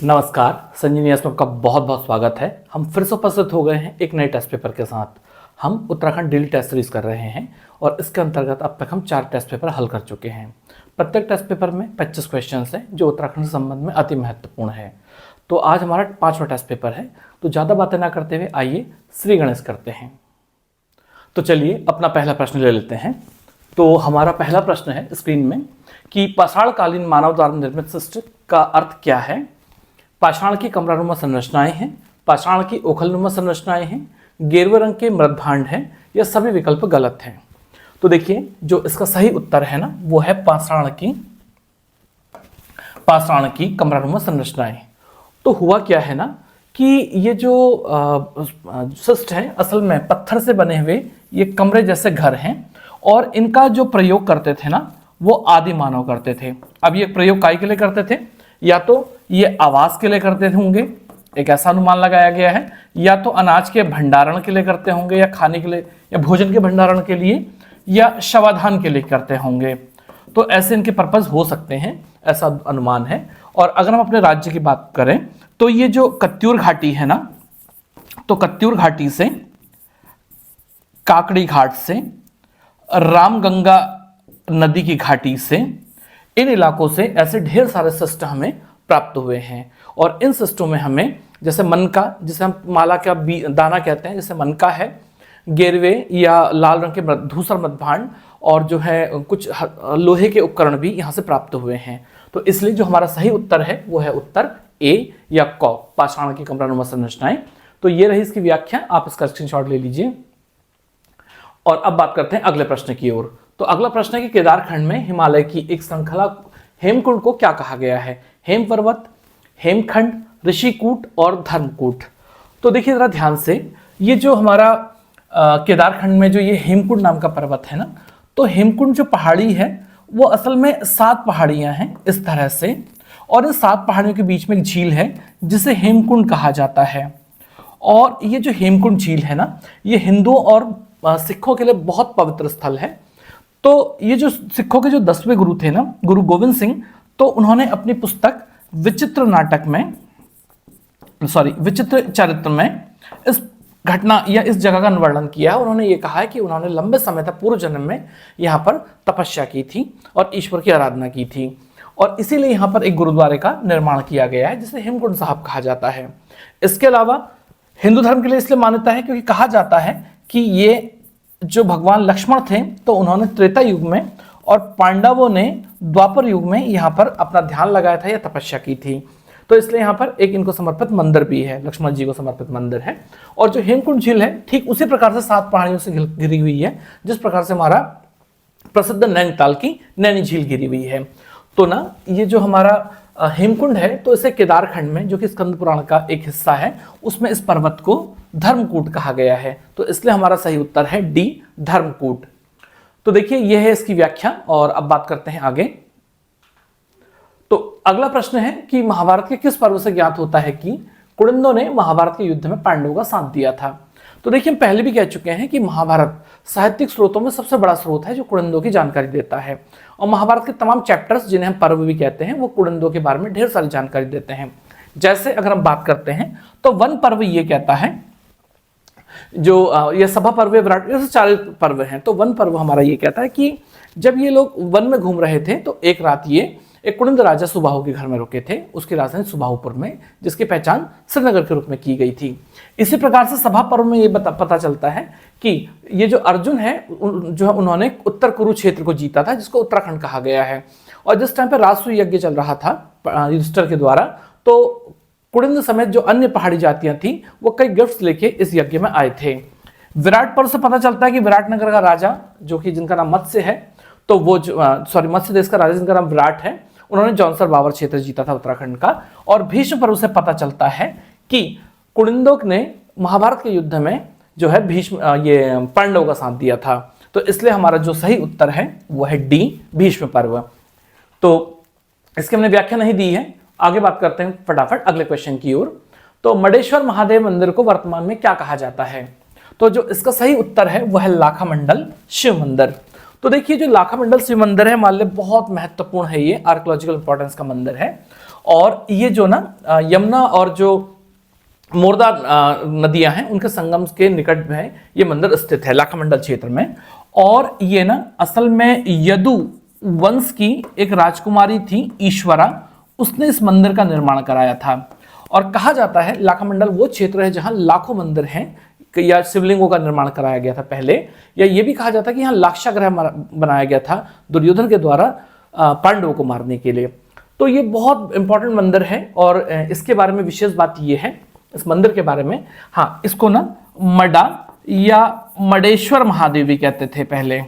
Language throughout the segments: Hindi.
नमस्कार, संजीवनी में आपका बहुत बहुत स्वागत है। हम फिर से उपस्थित हो गए हैं एक नए टेस्ट पेपर के साथ। हम उत्तराखंड डेली टेस्ट सीरीज कर रहे हैं और इसके अंतर्गत अब तक हम 4 टेस्ट पेपर हल कर चुके हैं। प्रत्येक टेस्ट पेपर में 25 क्वेश्चन हैं जो उत्तराखंड से संबंध में अति महत्वपूर्ण है। तो आज हमारा 5वां टेस्ट पेपर है, तो ज़्यादा बातें ना करते हुए आइए श्री गणेश करते हैं। तो चलिए अपना पहला प्रश्न ले लेते हैं। तो हमारा पहला प्रश्न है स्क्रीन में कि पाषाणकालीन मानव द्वारा निर्मित सृष्टि का अर्थ क्या है। पाषाण की कमरानुमा संरचनाएं हैं, पाषाण की ओखलनुमा संरचनाएं हैं, गेरुए रंग के मृदभांड हैं, यह सभी विकल्प गलत हैं। तो देखिए जो इसका सही उत्तर है ना वो है पाषाण की कमरानुमा संरचनाएं। तो हुआ क्या है ना कि ये जो शिस्ट है असल में पत्थर से बने हुए ये कमरे जैसे घर हैं और इनका जो प्रयोग करते थे ना वो आदि मानव करते थे। अब ये प्रयोग काय के लिए करते थे, या तो ये आवास के लिए करते होंगे, एक ऐसा अनुमान लगाया गया है, या तो अनाज के भंडारण के लिए करते होंगे, या खाने के लिए या भोजन के भंडारण के लिए, या शवाधान के लिए करते होंगे। तो ऐसे इनके पर्पज हो सकते हैं, ऐसा अनुमान है। और अगर हम अपने राज्य की बात करें तो ये जो कत्यूर घाटी है ना, तो कत्यूर घाटी से, काकड़ी घाट से, रामगंगा नदी की घाटी से, इन इलाकों से ऐसे ढेर सारे शिष्ट हमें प्राप्त हुए हैं। और इन शिष्टों में हमें जैसे मनका, जिसे हम माला का दाना कहते हैं, जैसे मनका है, गेरवे या लाल रंग के धूसर मृदभांड, और जो है कुछ लोहे के उपकरण भी यहाँ से प्राप्त हुए हैं। तो इसलिए जो हमारा सही उत्तर है वो है उत्तर ए या क, पाषाण की कमरानुमा संरचनाएं। तो ये रही इसकी व्याख्या, आप इसका स्क्रीनशॉट ले लीजिए। और अब बात करते हैं अगले प्रश्न की ओर। तो अगला प्रश्न है कि केदारखंड में हिमालय की एक श्रृंखला हेमकुंड को क्या कहा गया है। हेम पर्वत, हेमखंड, ऋषिकूट और धर्मकूट। तो देखिए जरा ध्यान से, ये जो हमारा केदारखंड में जो ये हेमकुंड नाम का पर्वत है ना, तो हेमकुंड जो पहाड़ी है वो असल में 7 पहाड़ियां हैं इस तरह से, और इन 7 पहाड़ियों के बीच में एक झील है जिसे हेमकुंड कहा जाता है। और ये जो हेमकुंड झील है ना, ये हिंदुओं और सिखों के लिए बहुत पवित्र स्थल है। तो ये जो सिखों के जो 10वें गुरु थे ना, गुरु गोविंद सिंह, तो उन्होंने अपनी पुस्तक विचित्र चरित्र में इस घटना या इस जगह का वर्णन किया है। उन्होंने ये कहा है कि उन्होंने लंबे समय तक पूर्व जन्म में यहाँ पर तपस्या की थी और ईश्वर की आराधना की थी, और इसीलिए यहाँ पर एक गुरुद्वारे का निर्माण किया गया है जिसे हेमकुंड साहब कहा जाता है। इसके अलावा हिंदू धर्म के लिए इसलिए मान्यता है क्योंकि कहा जाता है कि ये जो भगवान लक्ष्मण थे तो उन्होंने त्रेता युग में और पांडवों ने द्वापर युग में यहाँ पर अपना ध्यान लगाया था या तपस्या की थी। तो इसलिए यहाँ पर एक इनको समर्पित मंदिर भी है, लक्ष्मण जी को समर्पित मंदिर है। और जो हेमकुंड झील है ठीक उसी प्रकार से 7 पहाड़ियों से घिरी हुई है जिस प्रकार से हमारा प्रसिद्ध नैनीताल की नैनी झील घिरी हुई है। तो ना ये जो हमारा हेमकुंड है तो इसे केदारखंड में, जो कि स्कंद पुराण का एक हिस्सा है, उसमें इस पर्वत को धर्मकूट कहा गया है। तो इसलिए हमारा सही उत्तर है डी, धर्मकूट। तो देखिए यह है इसकी व्याख्या। और अब बात करते हैं आगे। तो अगला प्रश्न है कि महाभारत के किस पर्व से ज्ञात होता है कि कुड़िंदों ने महाभारत के युद्ध में पांडवों का साथ दिया था। तो देखिए हम पहले भी कह चुके हैं कि महाभारत साहित्यिक स्रोतों में सबसे बड़ा स्रोत है जो कुड़िंदों की जानकारी देता है। और महाभारत के तमाम चैप्टर्स, जिन्हें हम पर्व भी कहते हैं, वो कुड़िंदों के बारे में ढेर सारी जानकारी देते हैं। जैसे अगर हम बात करते हैं तो वन पर्व ये कहता है, जो ये सभा पर्व, विराट, ये 4 पर्व हैं। तो वन पर्व हमारा ये कहता है कि जब ये लोग वन में घूम रहे थे तो एक रात ये एक कुड़िंद राजा सुबाहु के घर में रुके थे, उसकी राजधानी सुबाहुपुर में, जिसकी पहचान श्रीनगर के रूप में की गई थी। इसी प्रकार से सभा पर्व में ये पता चलता है कि ये जो अर्जुन है जो उन्होंने उत्तर कुरुक्षेत्र को जीता था, जिसको उत्तराखंड कहा गया है। और जिस टाइम पर राजसूय यज्ञ चल रहा था युधिष्ठिर के द्वारा, तो कुड़िंद समेत जो अन्य पहाड़ी जातियां थी वो कई गिफ्ट्स लेके इस यज्ञ में आए थे। विराट पर्व से पता चलता है कि विराटनगर का राजा, जो कि जिनका नाम मत्स्य है, तो वो मत्स्य देश का राजा जिनका नाम विराट है, उन्होंने जौनसर बावर क्षेत्र जीता था उत्तराखंड का। और भीष्म पर्व से पता चलता है कि कुड़िंदों ने महाभारत के युद्ध में जो है ये पांडवों का साथ दिया था। तो इसलिए हमारा जो सही उत्तर है वो है डी, भीष्म पर्व। तो इसकी हमने व्याख्या नहीं दी है। आगे बात करते हैं फटाफट अगले क्वेश्चन की ओर। तो मडेश्वर महादेव मंदिर को वर्तमान में क्या कहा जाता है। तो जो इसका सही उत्तर है वह है लाखामंडल शिव मंदिर। तो देखिए जो लाखामंडल शिव मंदिर है हमारे लिए बहुत महत्वपूर्ण है, ये आर्कियोलॉजिकल इंपॉर्टेंस का मंदिर है। और ये जो ना यमुना और जो मोरदा नदियां हैं उनके संगम के निकट में ये मंदिर स्थित है लाखामंडल क्षेत्र में। और ये ना असल में यदु वंश की एक राजकुमारी थी ईश्वरा, उसने इस मंदिर का निर्माण कराया था। और कहा जाता है लाखामंडल वो क्षेत्र है जहां लाखों मंदिर हैं या शिवलिंगों का निर्माण कराया गया था पहले, या ये भी कहा जाता है कि यहाँ लाक्षागृह बनाया गया था दुर्योधन के द्वारा पांडवों को मारने के लिए। तो ये बहुत इंपॉर्टेंट मंदिर है और इसके बारे में विशेष बात ये है इस मंदिर के बारे में, हाँ, इसको ना मडा या मडेश्वर महादेव भी कहते थे पहले।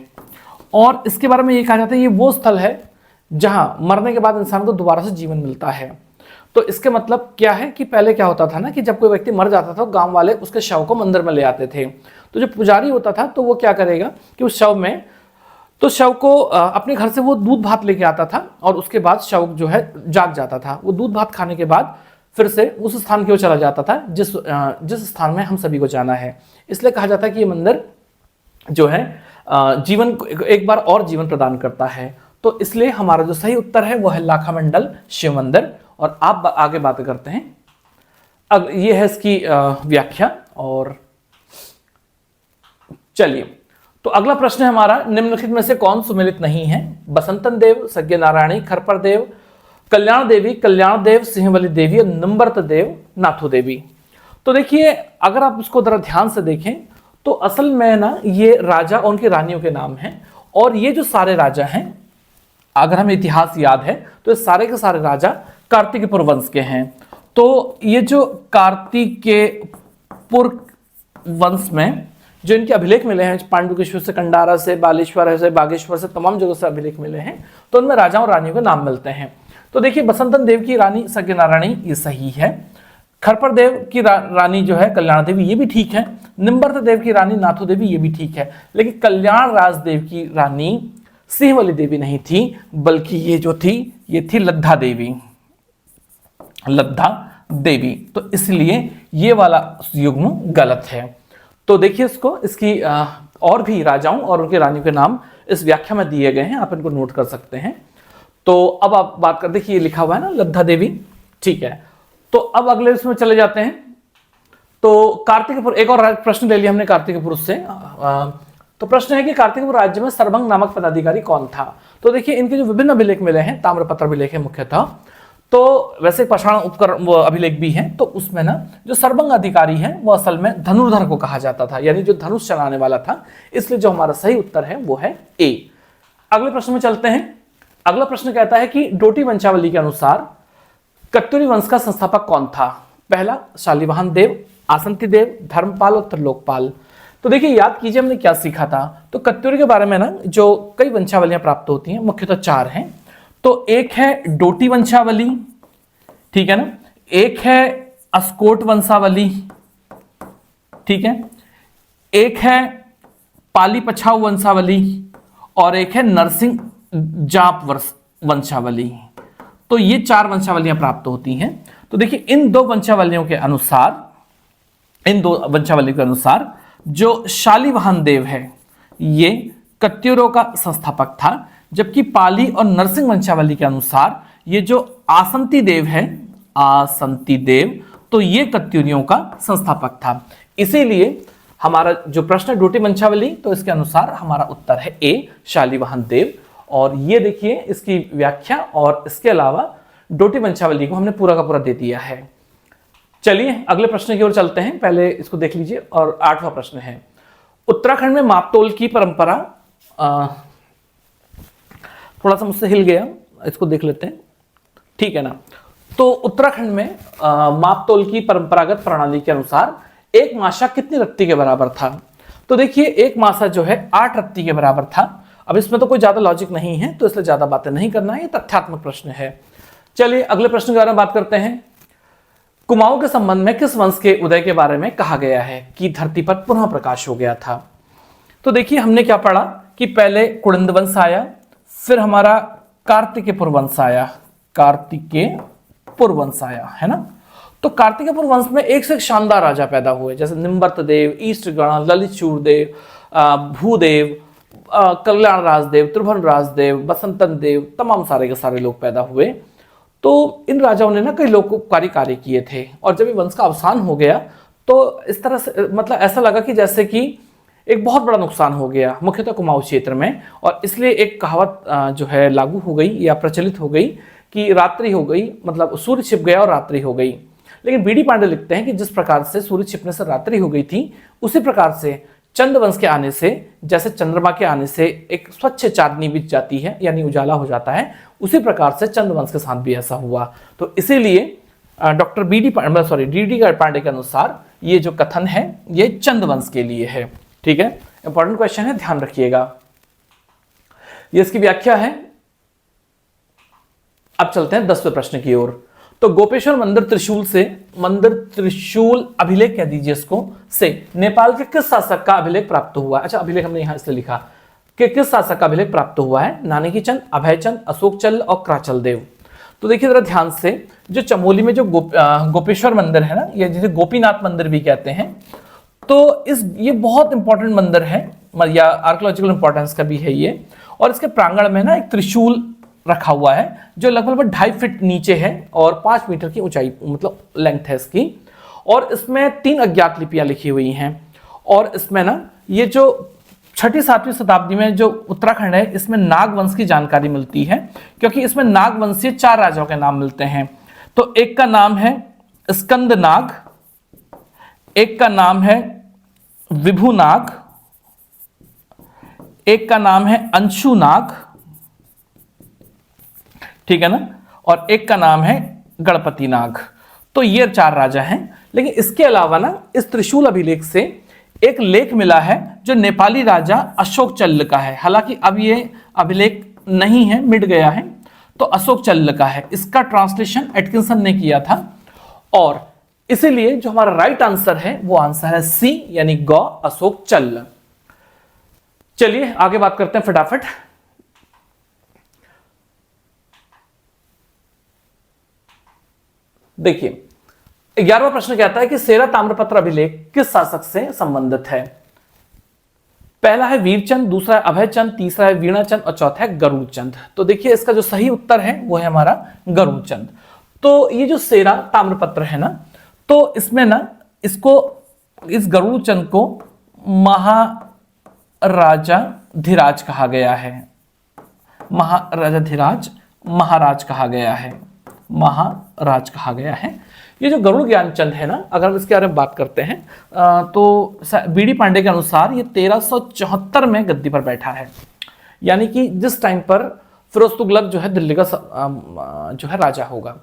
और इसके बारे में ये कहा जाता है ये वो स्थल है जहां मरने के बाद इंसान को दोबारा से जीवन मिलता है। तो इसके मतलब क्या है कि पहले क्या होता था ना कि जब कोई व्यक्ति मर जाता था तो गांव वाले उसके शव को मंदिर में ले आते थे। तो जो पुजारी होता था तो वो क्या करेगा कि उस शव में, तो शव को अपने घर से वो दूध भात लेके आता था और उसके बाद शव जो है जाग जाता था। वो दूध भात खाने के बाद फिर से उस स्थान की ओर चला जाता था जिस स्थान में हम सभी को जाना है। इसलिए कहा जाता है कि ये मंदिर जो है जीवन को एक बार और जीवन प्रदान करता है। तो इसलिए हमारा जो सही उत्तर है वो है लाखामंडल शिव मंदिर। और आप आगे बात करते हैं, अब ये है इसकी व्याख्या। और चलिए, तो अगला प्रश्न है हमारा, निम्नलिखित में से कौन सुमेलित नहीं है? बसंतन देव, सज्ञनारायणी, खरपर देव, कल्याण देवी, कल्याण देव, सिंहवली देवी और निम्बर्त देव, नाथो देवी। तो देखिए, अगर आप इसको जरा ध्यान से देखें तो असल में ना ये राजा और उनकी रानियों के नाम हैं। और ये जो सारे राजा हैं, अगर हमें इतिहास याद है तो ये सारे के सारे राजा कार्तिकपुर वंश के हैं। तो ये जो कार्तिकेयपुर वंश में जो इनके अभिलेख मिले हैं, पांडुकेश्वर से, कंडारा से, बालेश्वर से, बागेश्वर से, तमाम जगह से अभिलेख मिले हैं, तो उनमें राजाओं और रानियों के नाम मिलते हैं। तो देखिए, बसंतन देव की रानी सज्ञनारायणी, ये सही है। खरपर देव की रानी जो है कल्याण देवी, ये भी ठीक है। निम्बर्त देव की रानी नाथो देवी, ये भी ठीक है। लेकिन कल्याण राजदेव की रानी सिंहवली देवी नहीं थी, बल्कि ये जो थी ये थी लद्धा देवी, लद्धा देवी। तो इसलिए ये वाला युग्म गलत है। तो देखिए इसको, इसकी और भी राजाओं और उनके रानियों के नाम इस व्याख्या में दिए गए हैं, आप इनको नोट कर सकते हैं। तो अब आप बात कर, देखिए लिखा हुआ है ना लद्धा देवी, ठीक है। तो अब अगले इसमें चले जाते हैं। तो कार्तिकपुर, एक और प्रश्न ले लिया हमने कार्तिकपुर से। तो प्रश्न है कि कार्तिकपुर राज्य में सरभंग नामक पदाधिकारी कौन था? तो देखिए, इनके जो विभिन्न अभिलेख मिले हैं, ताम्रपत्र अभिलेख है मुख्यतः, तो वैसे पाषाण उपकरण अभिलेख भी हैं। तो उसमें ना जो सरभंग अधिकारी है वो असल में धनुर्धर को कहा जाता था, यानी जो धनुष चलाने वाला था। इसलिए जो हमारा सही उत्तर है वो है ए। अगले प्रश्न में चलते हैं। अगला प्रश्न कहता है कि डोटी वंशावली के अनुसार कत्यूरी वंश का संस्थापक कौन था? पहला शालिवाहन देव, आसंती देव, धर्मपाल और त्रिलोकपाल। तो देखिए, याद कीजिए हमने क्या सीखा था। तो कत्यूरी के बारे में ना जो कई वंशावलियां प्राप्त होती हैं, मुख्यतः 4 हैं। तो एक है डोटी वंशावली, ठीक है ना, एक है अस्कोट वंशावली, ठीक है, एक है पाली पछाऊ वंशावली और एक है नरसिंह जाप वंशावली। तो ये 4 वंशावलियां प्राप्त होती हैं। तो देखिए, इन दो वंशावलियों के अनुसार जो शालिवाहन देव है ये कत्यूरों का संस्थापक था, जबकि पाली और नरसिंह वंशावली के अनुसार ये जो आसंती देव है, आसंती देव, तो ये कत्यूरियों का संस्थापक था। इसीलिए हमारा जो प्रश्न है डोटी वंशावली, तो इसके अनुसार हमारा उत्तर है ए, शालिवाहन देव। और ये देखिए इसकी व्याख्या, और इसके अलावा डोटी वंशावली को हमने पूरा का पूरा दे दिया है। चलिए अगले प्रश्न की ओर चलते हैं, पहले इसको देख लीजिए। और 8वां प्रश्न है, उत्तराखंड में मापतोल की परंपरा, थोड़ा सा मुझसे हिल गया, इसको देख लेते हैं, ठीक है ना। तो उत्तराखंड में मापतोल की परंपरागत प्रणाली के अनुसार एक मासा कितनी रत्ती के बराबर था? तो देखिए, एक मासा जो है 8 रत्ती के बराबर था। अब इसमें तो कोई ज्यादा लॉजिक नहीं है, तो इसलिए ज्यादा बातें नहीं करना है, ये तथ्यात्मक प्रश्न है। चलिए अगले प्रश्न के बारे में बात करते हैं। कुमाऊं के संबंध में किस वंश के उदय के बारे में कहा गया है कि धरती पर पुनः प्रकाश हो गया था? तो देखिए, हमने क्या पढ़ा कि पहले कुड़िंद वंश आया, फिर हमारा कार्तिकेयपुर वंश आया, कार्तिकेयपुर वंश आया, है ना। तो कार्तिकेयपुर वंश में एक से एक शानदार राजा पैदा हुए, जैसे निम्बर्त देव, ईष्टगण, ललित शूरदेव, भूदेव, कल्याण राजदेव, त्रिभुवन राजदेव, बसंतन देव, तमाम सारे के सारे लोग पैदा हुए। तो इन राजाओं ने ना कई लोककारी कार्य किए थे, और जब ये वंश का अवसान हो गया तो इस तरह से मतलब ऐसा लगा कि जैसे कि एक बहुत बड़ा नुकसान हो गया मुख्यतः कुमाऊं क्षेत्र में, और इसलिए एक कहावत जो है लागू हो गई या प्रचलित हो गई कि रात्रि हो गई, मतलब सूर्य छिप गया और रात्रि हो गई। लेकिन बीडी पांडे लिखते हैं कि जिस प्रकार से सूर्य छिपने से रात्रि हो गई थी, उसी प्रकार से चंद वंश के आने से, जैसे चंद्रमा के आने से एक स्वच्छ चांदनी बिछ जाती है यानी उजाला हो जाता है, उसी प्रकार से चंद वंश के साथ भी ऐसा हुआ। तो इसीलिए डॉक्टर डी डी पांडे के अनुसार ये जो कथन है ये चंद वंश के लिए है। ठीक है, इंपॉर्टेंट क्वेश्चन है, ध्यान रखिएगा। ये इसकी व्याख्या है। अब चलते हैं 10वें प्रश्न की ओर। तो गोपेश्वर मंदिर त्रिशूल अभिलेख कह दीजिए इसको, से नेपाल के किस शासक का अभिलेख प्राप्त हुआ? अच्छा, अभिलेख हमने यहां इसलिए लिखा कि किस शासक का अभिलेख प्राप्त हुआ है? नानकी चंद, अभय चंद, अशोक चल और क्राचल देव। तो देखिए जरा ध्यान से, जो चमोली में जो गोपेश्वर मंदिर है ना, या जिसे गोपीनाथ मंदिर भी कहते हैं, तो ये बहुत इंपॉर्टेंट मंदिर है, या आर्कियोलॉजिकल इंपॉर्टेंस का भी है ये। और इसके प्रांगण में ना एक त्रिशूल रखा हुआ है जो लगभग 2.5 फीट नीचे है और 5 मीटर की ऊंचाई मतलब लेंथ है इसकी। और इसमें 3 अज्ञात लिपियां लिखी हुई हैं। और इसमें ना ये जो 6वीं-7वीं शताब्दी में जो उत्तराखंड है, इसमें नाग वंश की जानकारी मिलती है, क्योंकि इसमें नाग वंशीय 4 राजाओं के नाम मिलते हैं। तो एक का नाम है स्कंद नाग, एक का नाम है विभु नाग, एक का नाम है अंशु नाग, ठीक है ना, और एक का नाम है गणपति नाग। तो ये 4 राजा हैं। लेकिन इसके अलावा ना इस त्रिशूल अभिलेख से एक लेख मिला है जो नेपाली राजा अशोक चल्ल का है। हालांकि अब ये अभिलेख नहीं है, मिट गया है, तो अशोक चल्ल का है। इसका ट्रांसलेशन एटकिंसन ने किया था, और इसीलिए जो हमारा राइट आंसर है वो आंसर है सी, यानी गौ अशोक चल्ल। चलिए आगे बात करते हैं फटाफट। देखिए 11वां प्रश्न कहता है कि सेरा ताम्रपत्र अभिलेख किस शासक से संबंधित है? पहला है वीरचंद, दूसरा है अभयचंद, तीसरा है वीणाचंद और चौथा है गरुड़चंद। तो देखिए इसका जो सही उत्तर है वो है हमारा गरुड़चंद। तो ये जो सेरा ताम्रपत्र है ना, तो इसमें ना इस गरुड़चंद को महाराजा धीराज कहा गया है। महाराजा धीराज महाराज कहा गया है, महाराज कहा गया है। ये जो गरुड़ ज्ञानचंद है ना, अगर हम इसके बारे में बात करते हैं तो बीडी पांडे के अनुसार ये 1374 में गद्दी पर बैठा है, यानी कि जिस टाइम पर फिरोज तुगलक जो है दिल्ली का जो है राजा होगा।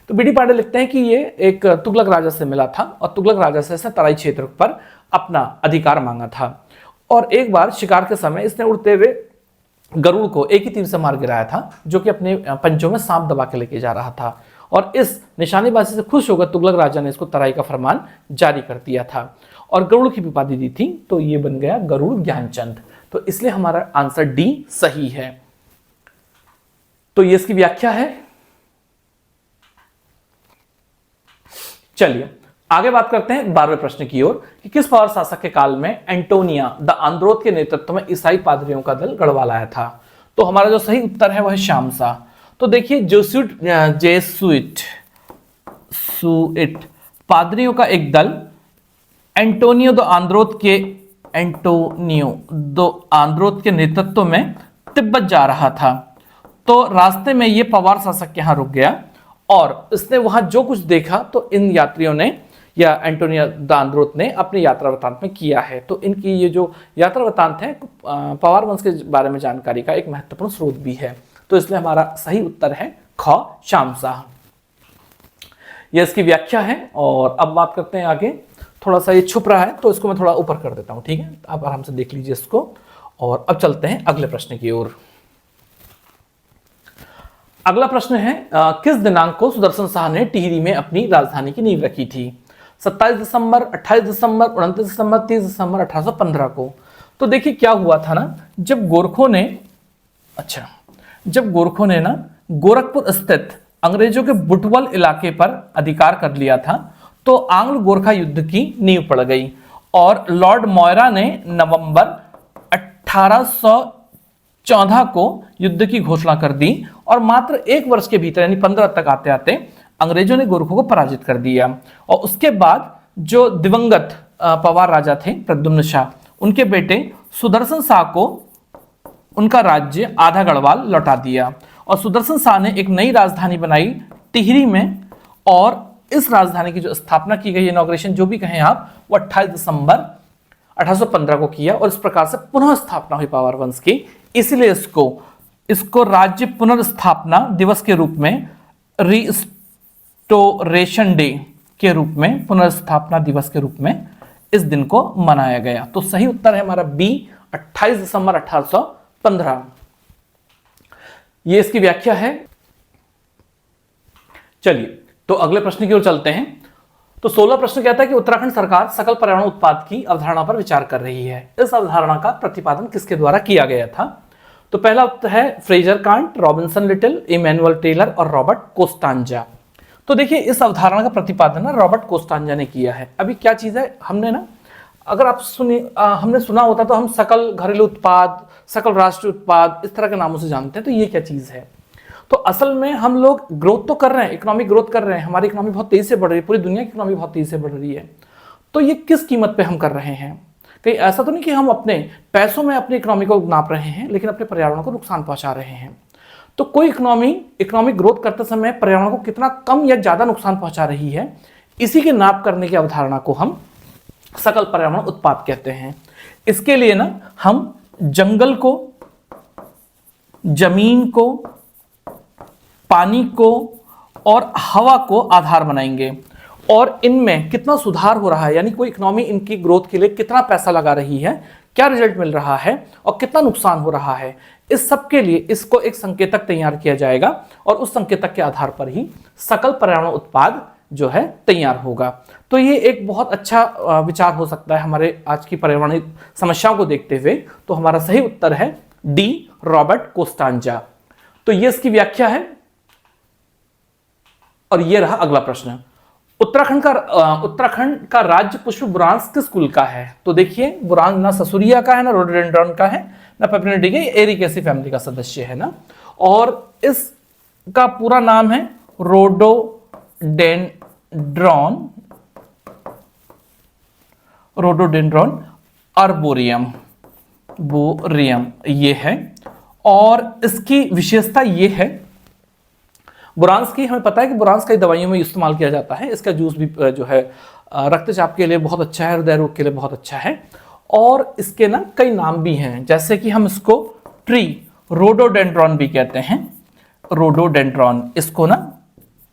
तो बीडी पांडे लिखते हैं कि ये एक तुगलक राजा से मिला था और तुगलक राजा से इसने तराई क्षेत्र पर अपना अधिकार मांगा था। और एक बार शिकार के समय इसने उड़ते हुए गरुड़ को एक ही तीर से मार गिराया था, जो कि अपने पंजों में सांप दबा के लेके जा रहा था। और इस निशानेबाजी से खुश होकर तुगलक राजा ने इसको तराई का फरमान जारी कर दिया था और गरुड़ की भी उपाधि दी थी। तो ये बन गया गरुड़ ज्ञानचंद। तो इसलिए हमारा आंसर डी सही है। तो ये इसकी व्याख्या है। चलिए आगे बात करते हैं 12वें प्रश्न की ओर कि किस पावर शासक के काल में एंटोनिया द आंद्रोथ के नेतृत्व में ईसाई पादरियों का दल गढ़वा लाया था? तो हमारा जो सही उत्तर है वह है श्यामशाह। तो देखिए जेसुइट पादरियों का एक दल एंटोनियो द आंद्रोथ के नेतृत्व में तिब्बत जा रहा था। तो रास्ते में ये पवार शासक के यहां रुक गया और इसने वहां जो कुछ देखा तो इन यात्रियों ने या एंटोनियो द आंद्रोथ ने अपने यात्रा वृतांत में किया है। तो इनकी ये जो यात्रा वृतांत है पवार वंश के बारे में जानकारी का एक महत्वपूर्ण स्रोत भी है। तो इसलिए हमारा सही उत्तर है ख श्यामशाह। यह इसकी व्याख्या है। और अब बात करते हैं आगे। थोड़ा सा ये छुप रहा है तो इसको मैं थोड़ा ऊपर कर देता हूं, ठीक है? आप आराम से देख लीजिए इसको। और अब चलते हैं अगले प्रश्न की ओर। अगला प्रश्न है किस दिनांक को सुदर्शन शाह ने टिहरी में अपनी राजधानी की नींव रखी थी? 27 दिसंबर, 28 दिसंबर, 29 दिसंबर, 30 दिसंबर 1815 को। तो देखिए क्या हुआ था ना, जब गोरखों ने ना गोरखपुर स्थित अंग्रेजों के बुटवल इलाके पर अधिकार कर लिया था, तो आंग्ल गोरखा युद्ध की नींव पड़ गई और लॉर्ड मॉयरा ने नवंबर 14 को युद्ध की घोषणा कर दी और मात्र 1 वर्ष के भीतर यानी 15 तक आते आते अंग्रेजों ने गोरखों को पराजित कर दिया। और उसके बाद जो दिवंगत पवार राजा थे प्रद्युम्न शाह, उनके बेटे सुदर्शन शाह को उनका राज्य आधा गढ़वाल लौटा दिया और सुदर्शन शाह ने एक नई राजधानी बनाई टिहरी में, और इस राजधानी की जो स्थापना की गई, इनॉग्रेशन जो भी कहें आप, वो 28 दिसंबर 1815 को किया और इस प्रकार से पुनः स्थापना हुई पवार वंश की। इसलिए इसको राज्य पुनर्स्थापना दिवस के रूप में, रिस्टोरेशन डे के रूप में, पुनर्स्थापना दिवस के रूप में इस दिन को मनाया गया। तो सही उत्तर है हमारा बी, 28 दिसंबर 1815। ये इसकी व्याख्या है। चलिए तो अगले प्रश्न की ओर चलते हैं। तो 16 प्रश्न कहता है कि उत्तराखंड सरकार सकल पर्यावरण उत्पाद की अवधारणा पर विचार कर रही है। इस अवधारणा का प्रतिपादन किसके द्वारा किया गया था? तो पहला उत्तर है Fraser Kant, Robinson Little, Immanuel Taylor और रॉबर्ट कोस्टांजा। तो देखिए इस अवधारणा का प्रतिपादन ना रॉबर्ट कोस्टांजा ने किया है। अभी क्या चीज है, हमने ना, अगर आप हमने सुना होता तो हम सकल घरेलू उत्पाद, सकल राष्ट्रीय उत्पाद इस तरह के नामों से जानते हैं। तो ये क्या चीज है? तो असल में हम लोग ग्रोथ तो कर रहे हैं, इकोनॉमिक ग्रोथ कर रहे हैं, हमारी इकोनॉमी बहुत तेजी से बढ़ रही है, पूरी दुनिया की इकोनॉमी बहुत तेजी से बढ़ रही है। तो ये किस कीमत पे हम कर रहे हैं? कहीं ऐसा तो नहीं कि हम अपने पैसों में अपनी इकोनॉमी को नाप रहे हैं लेकिन अपने पर्यावरण को नुकसान पहुंचा रहे हैं। तो कोई इकोनॉमिक ग्रोथ करते समय पर्यावरण को कितना कम या ज्यादा नुकसान पहुंचा रही है, इसी के नाप करने की अवधारणा को हम सकल पर्यावरण उत्पाद कहते हैं। इसके लिए ना हम जंगल को, जमीन को, पानी को और हवा को आधार बनाएंगे और इनमें कितना सुधार हो रहा है, यानी कोई इकोनॉमी इनकी ग्रोथ के लिए कितना पैसा लगा रही है, क्या रिजल्ट मिल रहा है और कितना नुकसान हो रहा है, इस सब के लिए इसको एक संकेतक तैयार किया जाएगा और उस संकेतक के आधार पर ही सकल पर्यावरण उत्पाद जो है तैयार होगा। तो ये एक बहुत अच्छा विचार हो सकता है हमारे आज की पर्यावरणीय समस्याओं को देखते हुए। तो हमारा सही उत्तर है डी, रॉबर्ट कोस्टांजा। तो ये इसकी व्याख्या है। और ये रहा अगला प्रश्न, उत्तराखंड का राज्य पुष्प बुरांस किस कुल का है? तो देखिए बुरांस ना ससुरिया का है, ना रोडोडेंड्रॉन का है, ना पेपरोनिडी के, एरिकेसी फैमिली का सदस्य है ना। और इसका पूरा नाम है रोडोडेंड्रॉन आर्बोरियम, बोरियम ये है। और इसकी विशेषता ये है, बुरांस की हमें पता है कि बुरांस कई दवाइयों में इस्तेमाल किया जाता है। इसका जूस भी जो है रक्तचाप के लिए बहुत अच्छा है, हृदय रोग के लिए बहुत अच्छा है। और इसके ना कई नाम भी हैं, जैसे कि हम इसको ट्री रोडोडेंड्रॉन भी कहते हैं, रोडोडेंड्रॉन। इसको ना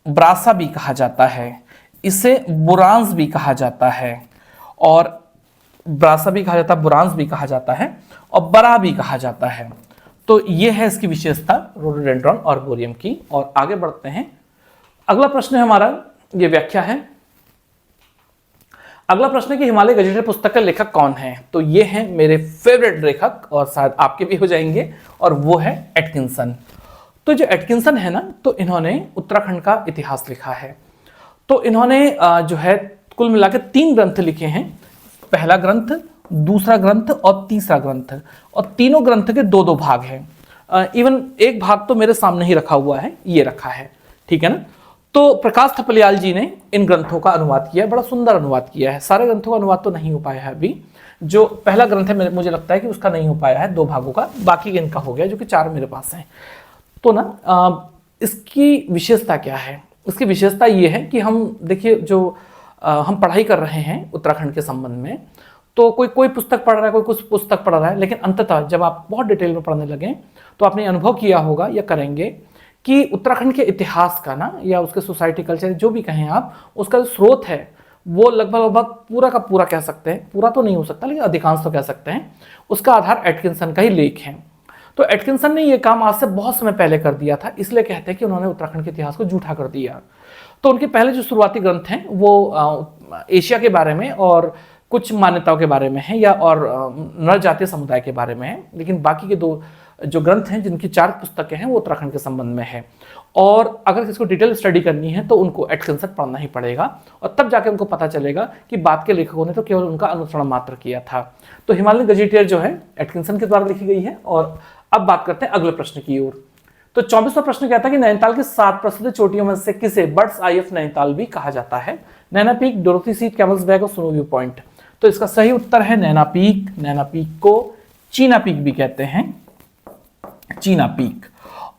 ब्रासा भी कहा जाता है, इसे बुरांस भी कहा जाता है, और ब्रासा भी कहा जाता है, बुरांस भी कहा जाता है और बरा भी कहा जाता है। तो ये है इसकी विशेषता रोडोडेंड्रॉन आर्बोरियम की। और आगे बढ़ते हैं। अगला प्रश्न है हमारा, ये व्याख्या है। अगला प्रश्न है कि हिमालय गजेटियर पुस्तक का लेखक कौन है? तो ये है मेरे फेवरेट लेखक और शायद आपके भी हो जाएंगे, और वो है एटकिंसन। तो जो एटकिंसन है ना, तो इन्होंने उत्तराखंड का इतिहास लिखा है। तो इन्होंने जो है कुल मिलाकर 3 ग्रंथ लिखे हैं। पहला ग्रंथ, दूसरा ग्रंथ और तीसरा ग्रंथ, और तीनों ग्रंथ के 2-2 भाग हैं। इवन एक भाग तो मेरे सामने ही रखा हुआ है, ये रखा है, ठीक है ना। तो प्रकाश थपलियाल जी ने इन ग्रंथों का अनुवाद किया है, बड़ा सुंदर अनुवाद किया है। सारे ग्रंथों का अनुवाद तो नहीं हो पाया है अभी। जो पहला ग्रंथ है मुझे लगता है कि उसका नहीं हो पाया है 2 भागों का, बाकी इनका हो गया, जो कि 4 मेरे पास हैं। तो ना इसकी विशेषता क्या है? इसकी विशेषता ये है कि हम देखिए जो हम पढ़ाई कर रहे हैं उत्तराखंड के संबंध में, तो कोई पुस्तक पढ़ रहा है, कोई कुछ पुस्तक पढ़ रहा है, लेकिन अंततः जब आप बहुत डिटेल में पढ़ने लगे तो आपने अनुभव किया होगा या करेंगे कि उत्तराखंड के इतिहास का ना, या उसके सोसाइटी कल्चर जो भी कहें आप, उसका जो स्रोत है वो लगभग पूरा का पूरा कह सकते हैं, पूरा तो नहीं हो सकता लेकिन अधिकांश तो कह सकते हैं, उसका आधार एटकिंसन का ही लेख है। तो एटकिंसन ने ये काम आज से बहुत समय पहले कर दिया था, इसलिए कहते हैं कि उन्होंने उत्तराखंड के इतिहास को झूठा कर दिया। तो उनके पहले जो शुरुआती ग्रंथ हैं वो एशिया के बारे में और कुछ मान्यताओं के बारे में है, या और नर जातीय समुदाय के बारे में है, लेकिन बाकी के 2 जो ग्रंथ हैं, जिनकी 4 पुस्तकें हैं, वो उत्तराखंड के संबंध में है। और अगर किसको डिटेल स्टडी करनी है तो उनको एटकिंसन पढ़ना ही पड़ेगा, और तब जाके उनको पता चलेगा कि बाद के लेखकों ने तो केवल उनका अनुसरण मात्र किया था। तो हिमालयन गजेटियर जो है एटकिंसन के द्वारा लिखी गई है, और अब बात करते हैं अगले प्रश्न की ओर। तो 24वां प्रश्न कहता है कि नैनीताल की 7 प्रसिद्ध चोटियों में से किसे बर्ड्स आई ऑफ नैनीताल भी कहा जाता है? Naina peak, Dorothy seat, camel's back और स्नो व्यू पॉइंट। तो इसका सही उत्तर है नैना पीक। नैना पीक को चीना पीक भी कहते हैं, चीना पीक।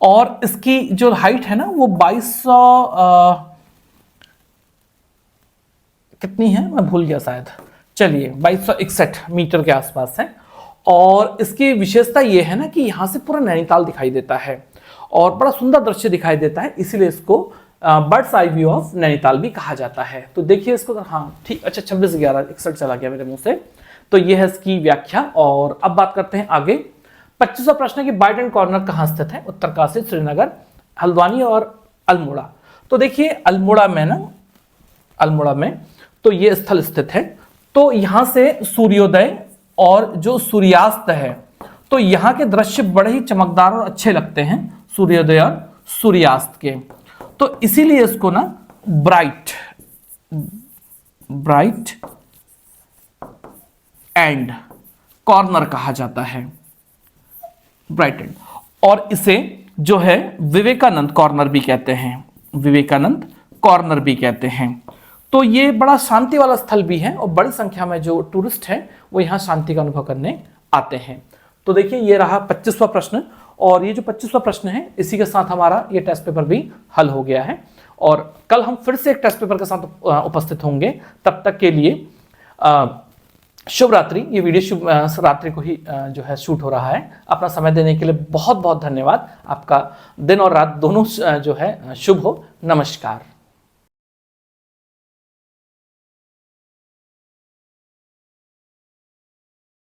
और इसकी जो हाइट है ना वो 2200 कितनी है मैं भूल गया शायद, चलिए 2261 मीटर के आसपास है। और इसकी विशेषता ये है ना कि यहां से पूरा नैनीताल दिखाई देता है और बड़ा सुंदर दृश्य दिखाई देता है, इसीलिए इसको birds eye view of Nainital भी कहा जाता है। तो देखिए इसको, हाँ ठीक, अच्छा 26/11/61 चला गया मेरे मुंह से। तो ये है इसकी व्याख्या। और अब बात करते हैं आगे। 25वां प्रश्न है कि बाइट एंड कॉर्नर कहां स्थित है? उत्तरकाशी, श्रीनगर, हल्द्वानी और अल्मोड़ा। तो देखिए अल्मोड़ा में तो ये स्थल स्थित है। तो यहां से सूर्योदय और जो सूर्यास्त है तो यहां के दृश्य बड़े ही चमकदार और अच्छे लगते हैं, सूर्योदय और सूर्यास्त के। तो इसीलिए इसको ना ब्राइट एंड कॉर्नर कहा जाता है, ब्राइट एंड। और इसे जो है विवेकानंद कॉर्नर भी कहते हैं, विवेकानंद कॉर्नर भी कहते हैं। तो ये बड़ा शांति वाला स्थल भी है और बड़ी संख्या में जो टूरिस्ट हैं वो यहाँ शांति का अनुभव करने आते हैं। तो देखिए ये रहा 25वां प्रश्न। और ये जो 25वां प्रश्न है इसी के साथ हमारा ये टेस्ट पेपर भी हल हो गया है। और कल हम फिर से एक टेस्ट पेपर के साथ उपस्थित होंगे। तब तक के लिए शुभ रात्रि। ये वीडियो शुभ रात्रि को ही जो है शूट हो रहा है। अपना समय देने के लिए बहुत बहुत धन्यवाद। आपका दिन और रात दोनों जो है शुभ हो। नमस्कार।